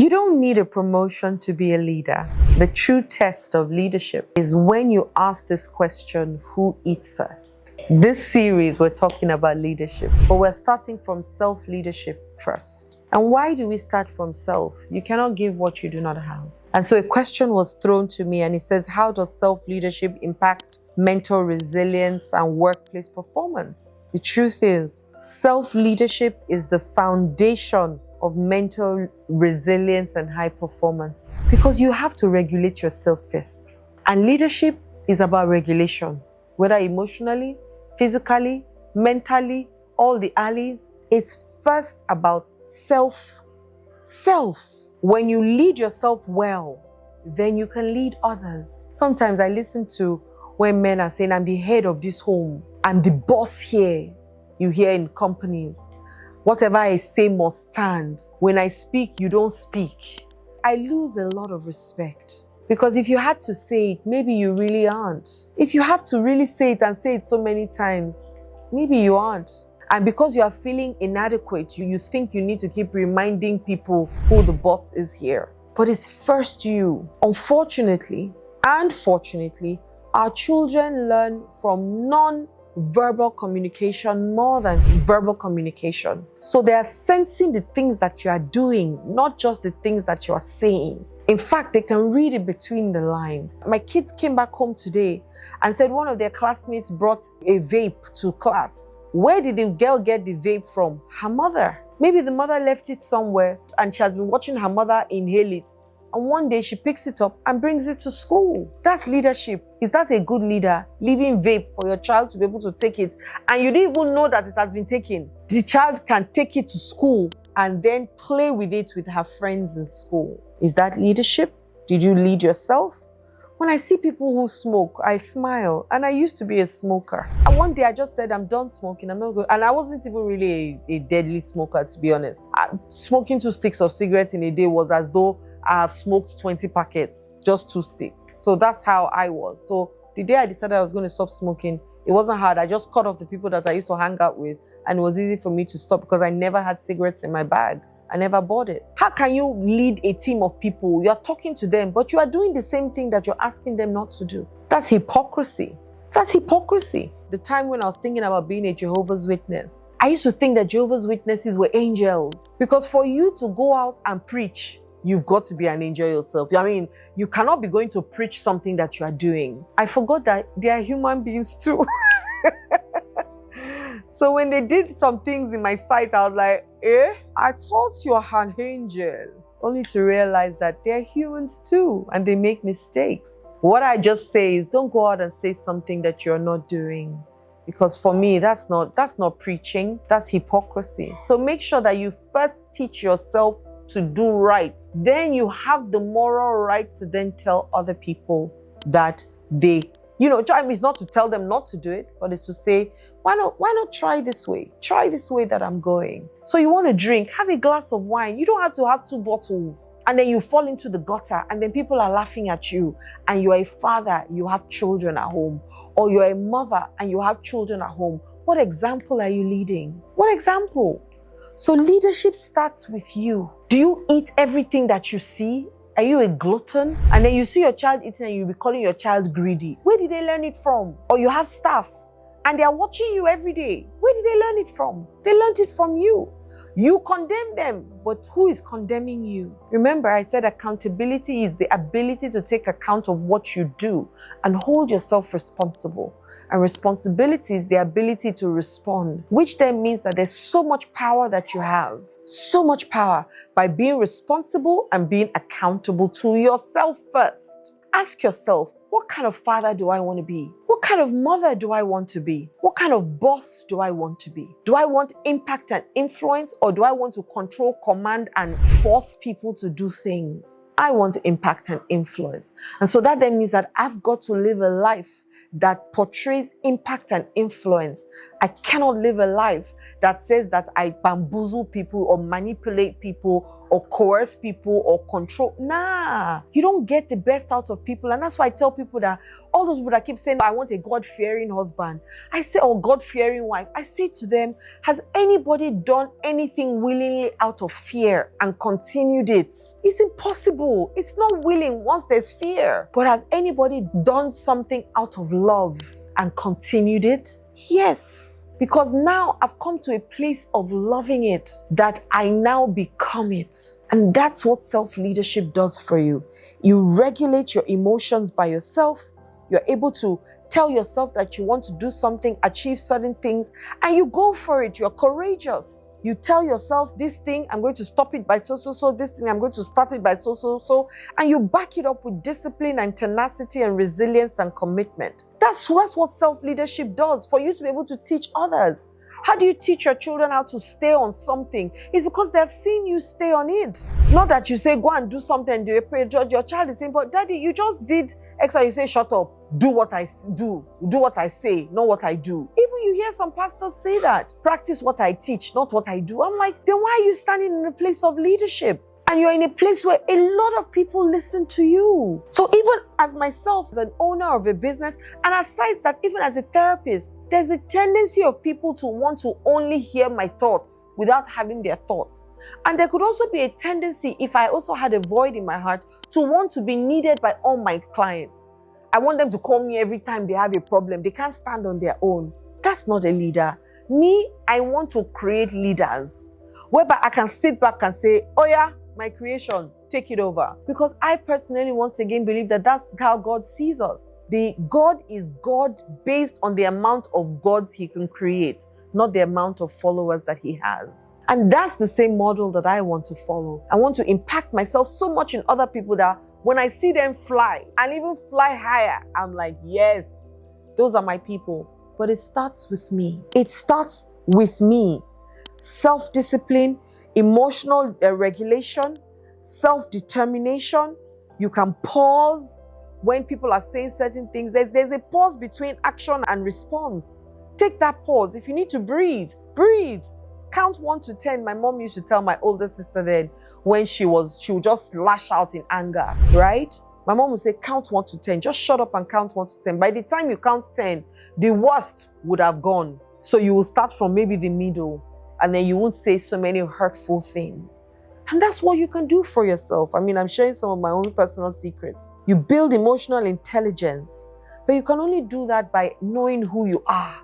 You don't need a promotion to be a leader. The true test of leadership is when you ask this question, who eats first? This series, we're talking about leadership, but we're starting from self-leadership first. And why do we start from self? You cannot give what you do not have. And so a question was thrown to me and it says, how does self-leadership impact mental resilience and workplace performance? The truth is, self-leadership is the foundation of mental resilience and high performance, because you have to regulate yourself first. And leadership is about regulation, whether emotionally, physically, mentally, all the alleys. It's first about self. When you lead yourself well, then you can lead others. Sometimes I listen to when men are saying, I'm the head of this home, I'm the boss here. You hear in companies, whatever I say must stand. When I speak, you don't speak. I lose a lot of respect. Because if you had to say it, maybe you really aren't. If you have to really say it and say it so many times, maybe you aren't. And because you are feeling inadequate, you think you need to keep reminding people who the boss is here. But it's first you. Unfortunately and fortunately, our children learn from non-verbal communication more than verbal communication. So they are sensing the things that you are doing, not just the things that you are saying. In fact, they can read it between the lines. My kids came back home today and said one of their classmates brought a vape to class. Where did the girl get the vape from? Her mother. Maybe the mother left it somewhere and she has been watching her mother inhale it. And one day she picks it up and brings it to school. That's leadership. Is that a good leader? Leaving vape for your child to be able to take it and you didn't even know that it has been taken. The child can take it to school and then play with it with her friends in school. Is that leadership? Did you lead yourself? When I see people who smoke, I smile. And I used to be a smoker. And one day I just said, I'm done smoking. I'm not going. And I wasn't even really a deadly smoker, to be honest. Smoking 2 sticks of cigarettes in a day was as though I have smoked 20 packets, just 2 sticks. So that's how I was. So the day I decided I was going to stop smoking, it wasn't hard. I just cut off the people that I used to hang out with. And it was easy for me to stop because I never had cigarettes in my bag. I never bought it. How can you lead a team of people? You're talking to them, but you are doing the same thing that you're asking them not to do. That's hypocrisy. That's hypocrisy. The time when I was thinking about being a Jehovah's Witness, I used to think that Jehovah's Witnesses were angels. Because for you to go out and preach, you've got to be an angel yourself. I mean, you cannot be going to preach something that you are doing. I forgot that they are human beings too. So when they did some things in my sight, I was like, I thought you're an angel. Only to realize that they're humans too, and they make mistakes. What I just say is, don't go out and say something that you're not doing. Because for me, that's not preaching, that's hypocrisy. So make sure that you first teach yourself to do right. Then you have the moral right to then tell other people that time is not to tell them not to do it, but it's to say, why not try this way? Try this way that I'm going. So you want to drink, have a glass of wine. You don't have to have 2 bottles. And then you fall into the gutter and then people are laughing at you. And you're a father, you have children at home. Or you're a mother and you have children at home. What example are you leading? What example? So leadership starts with you. Do you eat everything that you see? Are you a glutton? And then you see your child eating and you'll be calling your child greedy. Where did they learn it from? Or you have staff and they are watching you every day. Where did they learn it from? They learned it from you. You condemn them, but who is condemning you? Remember, I said accountability is the ability to take account of what you do and hold yourself responsible. And responsibility is the ability to respond, which then means that there's so much power that you have. So much power by being responsible and being accountable to yourself first. Ask yourself, what kind of father do I want to be? What kind of mother do I want to be? What kind of boss do I want to be? Do I want impact and influence, or do I want to control, command, and force people to do things? I want impact and influence. And so that then means that I've got to live a life that portrays impact and influence. I cannot live a life that says that I bamboozle people or manipulate people or coerce people or control. Nah, you don't get the best out of people. And that's why I tell people that All those people that keep saying, I want a God-fearing husband, I say, or God-fearing wife, I say to them, has anybody done anything willingly out of fear and continued it? It's impossible. It's not willing once there's fear. But has anybody done something out of love and continued it? Yes. Because now I've come to a place of loving it, that I now become it. And that's what self-leadership does for you. You regulate your emotions by yourself. You're able to tell yourself that you want to do something, achieve certain things, and you go for it. You're courageous. You tell yourself, this thing, I'm going to stop it by so. This thing, I'm going to start it by so. And you back it up with discipline and tenacity and resilience and commitment. That's what self-leadership does for you to be able to teach others. How do you teach your children how to stay on something? It's because they've seen you stay on it. Not that you say, go and do something and your child is saying, but daddy, you just did X. You say, shut up. Do what I do. Do what I say, not what I do. Even you hear some pastors say that. Practice what I teach, not what I do. I'm like, then why are you standing in a place of leadership? And you're in a place where a lot of people listen to you. So even as myself, as an owner of a business, and aside that, even as a therapist, there's a tendency of people to want to only hear my thoughts without having their thoughts. And there could also be a tendency, if I also had a void in my heart, to want to be needed by all my clients. I want them to call me every time they have a problem. They can't stand on their own. That's not a leader. Me, I want to create leaders whereby I can sit back and say, oh yeah, my creation, take it over. Because I personally, once again, believe that that's how God sees us. God is God based on the amount of gods he can create, not the amount of followers that he has. And that's the same model that I want to follow. I want to impact myself so much in other people that when I see them fly and even fly higher, I'm like, yes, those are my people. But it starts with me. It starts with me. Self-discipline, emotional regulation, self-determination. You can pause when people are saying certain things. There's a pause between action and response. Take that pause. If you need to breathe, breathe. Count 1 to 10. My mom used to tell my older sister then when she would just lash out in anger, right? My mom would say, count 1 to 10. Just shut up and count 1 to 10. By the time you count 10, the worst would have gone. So you will start from maybe the middle, and then you won't say so many hurtful things. And that's what you can do for yourself. I mean, I'm sharing some of my own personal secrets. You build emotional intelligence, but you can only do that by knowing who you are,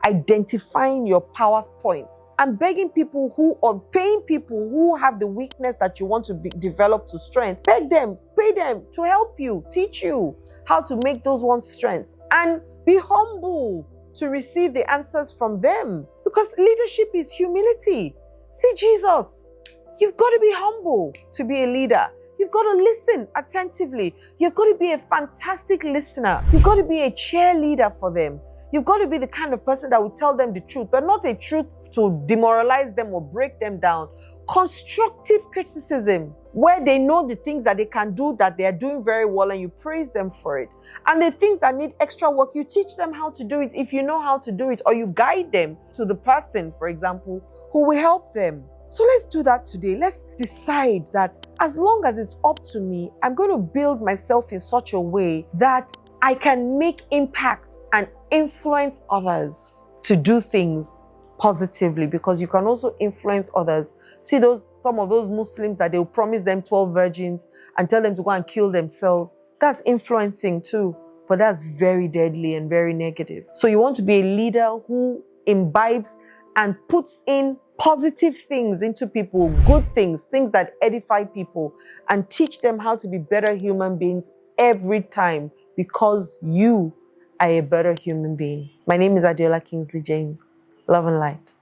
identifying your power points, and begging people or paying people who have the weakness that you want to develop to strength. Beg them, pay them to help you, teach you how to make those ones strengths, and be humble to receive the answers from them. Because leadership is humility. See Jesus. You've got to be humble to be a leader. You've got to listen attentively. You've got to be a fantastic listener. You've got to be a cheerleader for them. You've got to be the kind of person that will tell them the truth, but not a truth to demoralize them or break them down. Constructive criticism, where they know the things that they can do that they are doing very well and you praise them for it. And the things that need extra work, you teach them how to do it if you know how to do it, or you guide them to the person, for example, who will help them. So let's do that today. Let's decide that as long as it's up to me, I'm going to build myself in such a way that I can make impact and influence others to do things positively, because you can also influence others. See some of those Muslims that they'll promise them 12 virgins and tell them to go and kill themselves. That's influencing too, but that's very deadly and very negative. So you want to be a leader who imbibes and puts in positive things into people, good things, things that edify people, and teach them how to be better human beings every time, because you are a better human being. My name is Adiola Kingsley James. Love and light.